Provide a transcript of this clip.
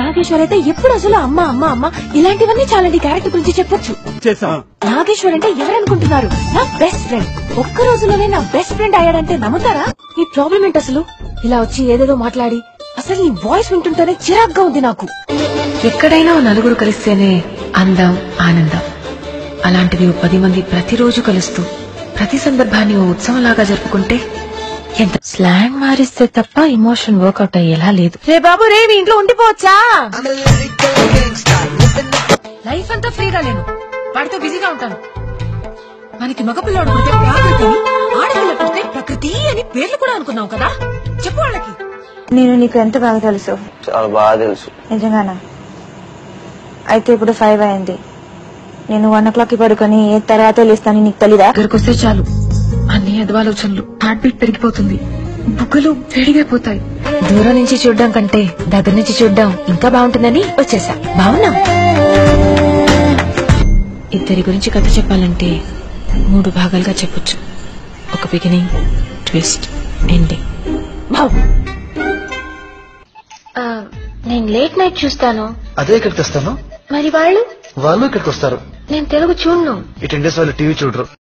నాగేశ్వర్ అయితే ఎప్పుడు అసలు అమ్మ అమ్మ అమ్మ ఇలాంటివన్నీ చాలండి క్యారెక్టర్ గురించి చెప్పొచ్చు. నాగేశ్వర్ అంటే ఎవరనుకుంటున్నారు? నా బెస్ట్ ఫ్రెండ్. ఒక్క రోజులోనే నా బెస్ట్ ఫ్రెండ్ అయ్యాడంటే నమ్ముతారా? నీ ప్రాబ్లం ఏంటి అసలు? ఇలా వచ్చి ఏదేదో మాట్లాడి అసలు నీ వాయిస్ వింటుంటేనే చిరాగ్గా ఉంది నాకు. ఎక్కడైనా నలుగురు కలిస్తేనే అందం ఆనందం. అలాంటిది 10 మంది ప్రతిరోజు కలుస్తూ ప్రతి సందర్భాన్ని ఓ ఉత్సవంలాగా జరుపుకుంటే ఎంత. స్లాంగ్ మారిస్తే తప్ప ఎమోషన్ వర్కౌట్ అయ్యేలా లేదు. రే బాబు రే మీ ఇంట్లో ఉండిపోవచ్చా? లైఫ్ అంతా ఫ్రీగా లేను, వాడితో బిజీగా ఉంటాను. మనకి మగపిల్లాడు పుడితే ప్రాకృతి, ఆడపిల్ల పుడితే ప్రకృతి అని పేర్లు కూడా అనుకున్నావు కదా. చెప్పు వాళ్ళకి. నేను నీకు ఎంత బాగా తెలుసు? చాలా బాగా తెలుసు. నిజంగానా? అయితే ఇప్పుడు 5 అయింది. నేను 1 o'clock పడుకొని ఏ తర్వాత లేస్తాను నీకు తెలీదా? దగ్గరకు వస్తే చాలు అన్ని అదవాలోచనలు, హార్ట్ బీట్ పెరిగిపోతుంది, బుగ్గలు వేడిగైపోతాయి. దూరం నుంచి చూడడం కంటే దగ్గర నుంచి చూడడం ఇంకా బాగుంటుందని వచ్చేసా. బాగున్నా? ఇద్దరి గురించి కథ చెప్పాలంటే 3 భాగాలుగా చెప్పొచ్చు. ఒక బిగినింగ్, ట్విస్ట్, ఎండింగ్. నేను లేట్ నైట్ చూస్తాను. అదే ఇక్కడికి వస్తాను. మరి వాళ్ళు వాళ్ళు ఇక్కడికి వస్తారు. నేను తెలుగు చూడను. ఈ 10 days వాళ్ళు టీవీ చూడరు.